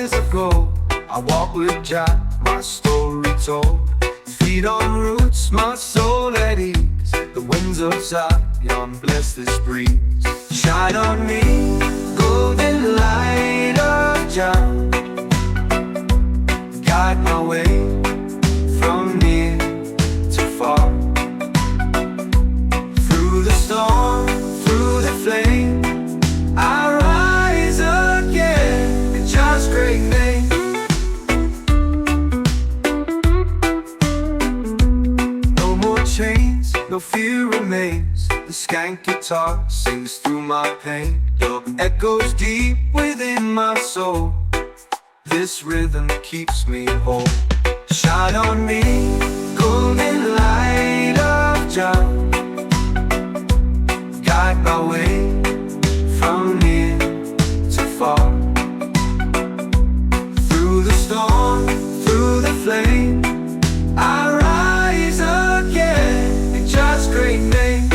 eyes of gold. I walk with Jah, my story told. Feet on roots, my soul at ease. The winds of Zion bless this breeze. Shine on me, golden light of Jah. Guide my way from near to far. Through the storm, through the flame, I rise again in Jah's great name. No more chains, no fear remains. The skank guitar sings through my pain. Dub echoes deep within my soul. This rhythm keeps me whole. Shine on me, golden light of Jah. Guide my way from near to far. Through the storm, through the flame, I rise again in Jah's great name.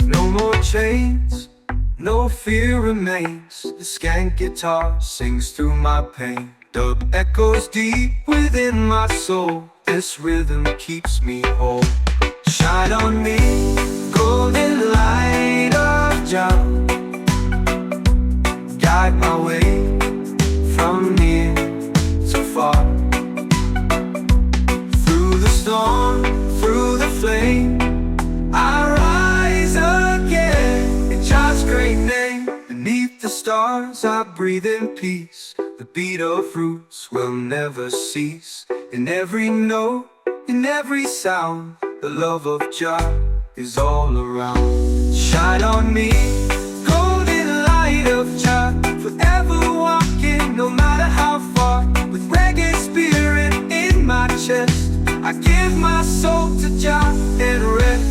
No more chains, no fear remains. The skank guitar sings through my pain. Dub echoes deep within my soul. This rhythm keeps me whole. Shine on me, golden light of Jah. Guide my way from near to far. Through the storm, through the flame, I rise again in Jah's great name. Beneath the stars I breathe in peace. The beat of roots will never cease. In every note, in every sound, the love of Jah is all around. Shine on me, golden light of Jah. Forever walking, no matter how far. With reggae spirit in my chest, I give my soul to Jah and rest.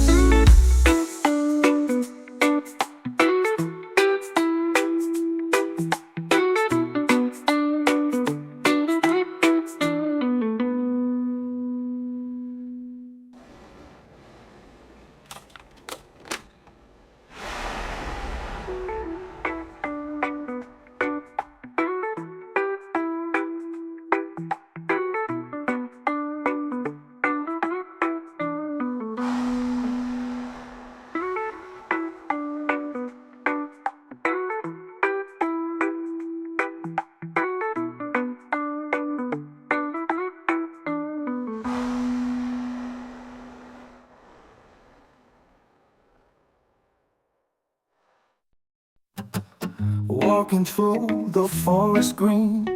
Walking through the forest green,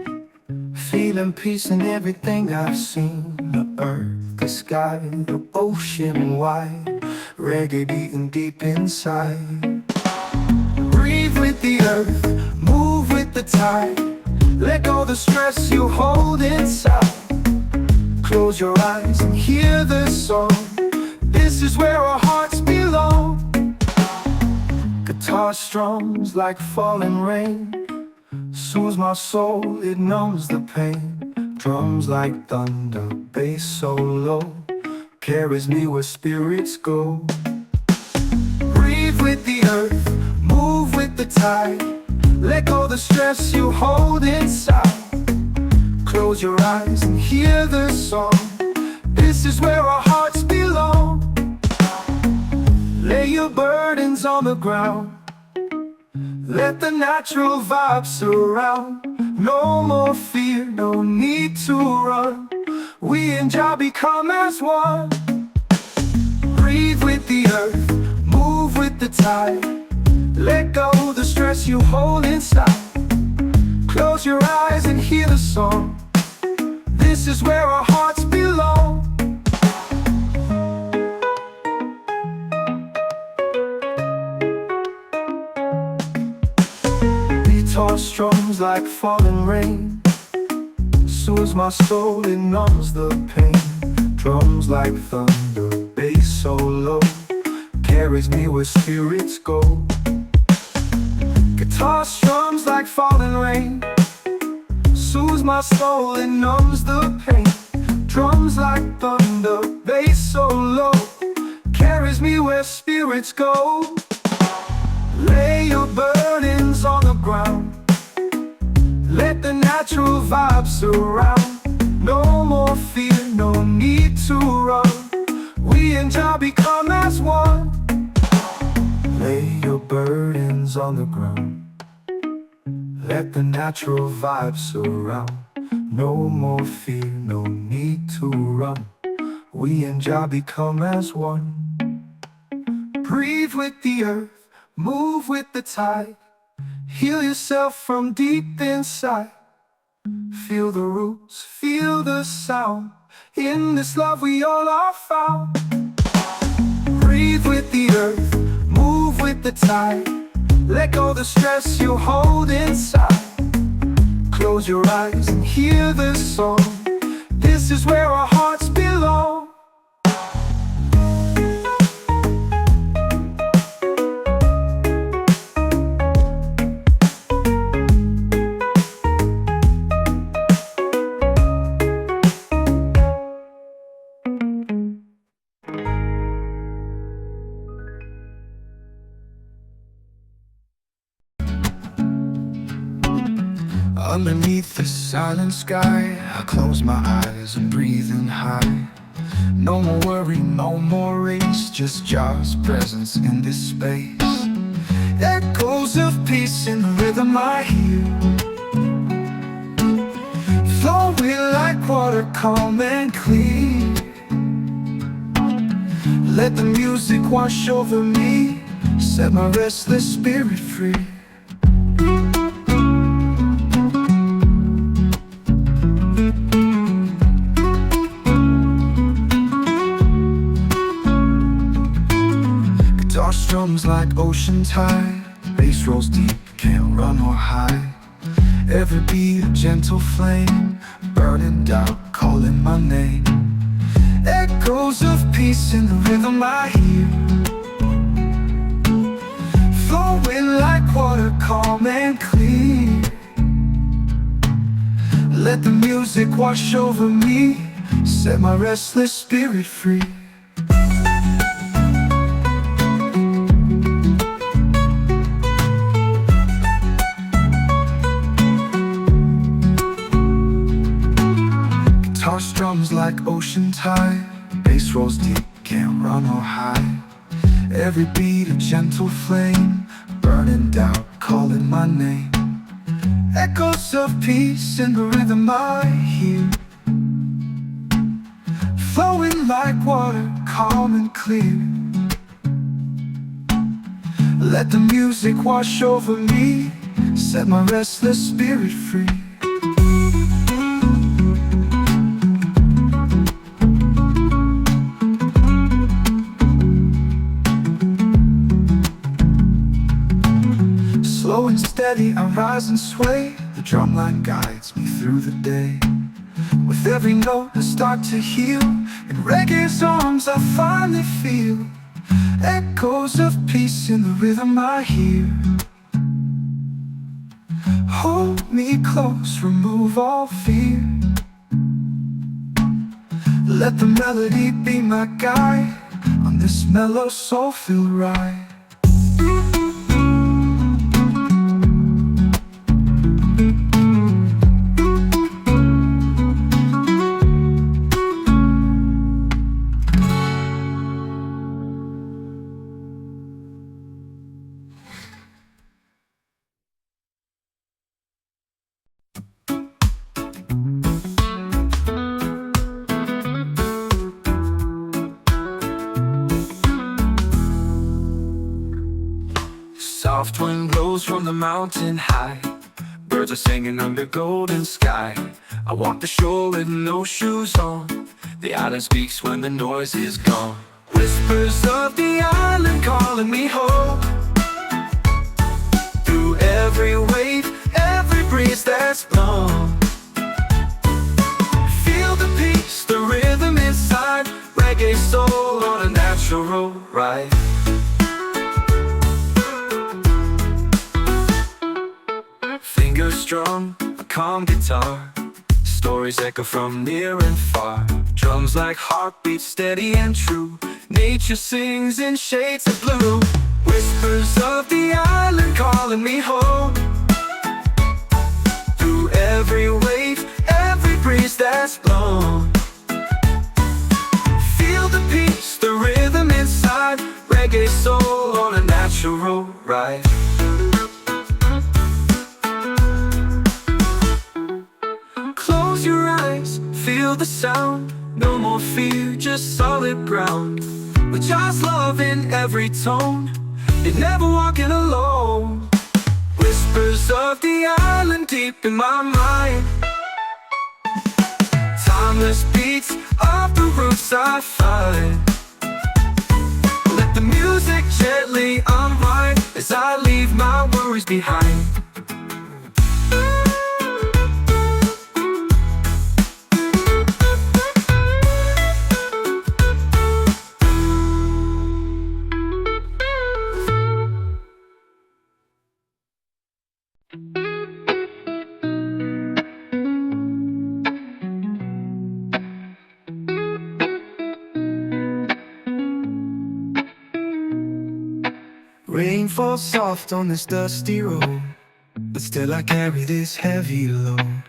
feeling peace in everything I've seen. The earth, the sky, the ocean wide, reggae beating deep inside. Breathe with the earth, move with the tide. Let go the stress you hold inside. Close your eyes and hear the song. This is where our hearts belong. Guitar strums like falling rain, soothes my soul, it numbs the pain. Drums like thunder, bass so low, carries me where spirits go. Breathe with the earth, move with the tide. Let go the stress you hold inside. Close your eyes and hear the song. This is where our hearts belong. Lay your burdens on the ground. Let the natural vibe surround. No more fear, no need to run. We and Jah become as one. Breathe with the earth, move with the tide. Let go the stress you hold inside. Close your eyes and hear the song. This is where our hearts belong. Guitar strums like falling rain, soothes my soul, it numbs the pain. Drums like thunder, bass so low, carries me where spirits go. Guitar strums like falling rain, soothes my soul, it numbs the pain. Drums like thunder, bass so low, carries me where spirits go. Lay your burden natural vibes surround. No more fear, no need to run. We and Jah become as one. Lay your burdens on the ground. Let the natural vibes surround. No more fear, no need to run. We and Jah become as one. Breathe with the earth, move with the tide. Heal yourself from deep inside. Feel the roots, feel the sound. In this love we all are found. Breathe with the earth, move with the tide. Let go the stress you hold inside. Close your eyes and hear the song. This is where our hearts belong. Underneath the silent sky, I close my eyes and breathe in high. No more worry, no more race, just Jah's presence in this space. Echoes of peace in the rhythm I hear, flowing like water, calm and clear. Let the music wash over me, set my restless spirit free. Drums like ocean tide, bass rolls deep, can't run or hide. Every beat a gentle flame, burning doubt, calling my name. Echoes of peace in the rhythm I hear, flowing like water, calm and clear. Let the music wash over me, set my restless spirit free. Drums like ocean tide, bass rolls deep, can't run or hide. Every beat a gentle flame, burning doubt, calling my name. Echoes of peace in the rhythm I hear, flowing like water, calm and clear. Let the music wash over me, set my restless spirit free. Slow and steady, I rise and sway. The drumline guides me through the day. With every note I start to heal. In reggae's arms I finally feel echoes of peace in the rhythm I hear. Hold me close, remove all fear. Let the melody be my guide on this mellow soul-filled ride. Soft wind blows from the mountain high. Birds are singing under golden sky. I walk the shore with no shoes on. The island speaks when the noise is gone. Whispers of the island calling me home. Through every wave, every breeze that's blown. Feel the peace, the rhythm inside. Reggae soul on a natural ride. Fingers strum a calm guitar. Stories echo from near and far. Drums like heartbeats steady and true. Nature sings in shades of blue. Whispers of the island calling me home. Through every reggae soul on a natural ride. Close your eyes, feel the sound. No more fear, just solid ground. With God's love in every tone, you're never walking alone. Whispers of the island deep in my mind. Timeless beats of the roots I find. Let the music gently unwind as I leave my worries behind. Rain falls soft on this dusty road, but still I carry this heavy load.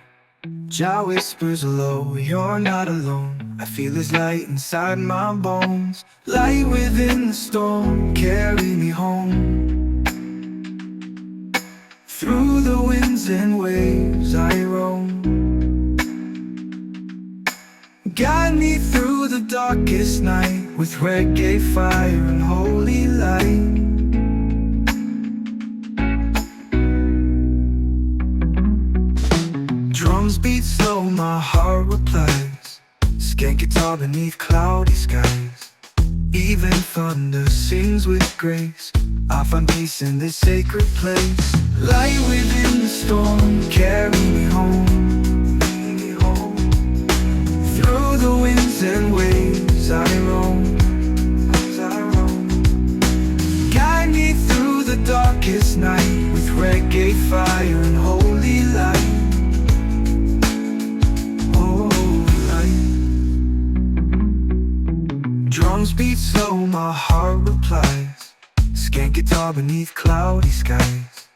Jah whispers low, you're not alone. I feel his light inside my bones. Light within the storm, carry me home. Through the winds and waves I roam. Guide me through the darkest night with reggae fire and holy light. Drums beat slow, my heart replies. Skank guitar beneath cloudy skies. Even thunder sings with grace. I find peace in this sacred place. Light within the storm, carry me home. Through the winds and waves I roam. Guide me through the darkest night with reggae fire and holy light. Drums beat slow, my heart replies. Skank guitar beneath cloudy skies.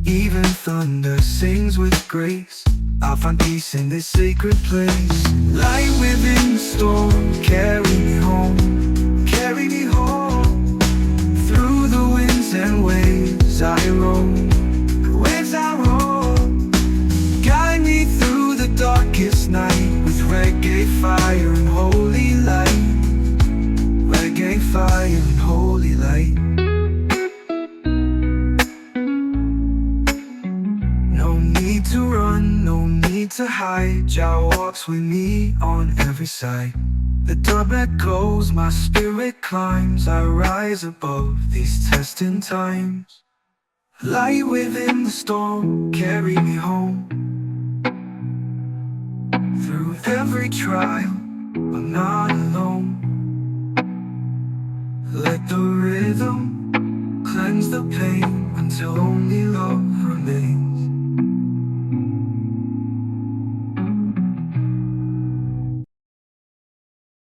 Even thunder sings with grace. I find peace in this sacred place. Light within the storm, carry me home. Carry me home. Through the winds and waves I roam. Waves I roam. Guide me through the darkest night with reggae fire and holy light. Reggae fire and holy light. No need to run, no need to hide. Jah walks with me on every side. The dub echoes, my spirit climbs. I rise above these testing times. Light within the storm, carry me home. Through every trial, I'm not alone. Let the rhythm cleanse the pain until only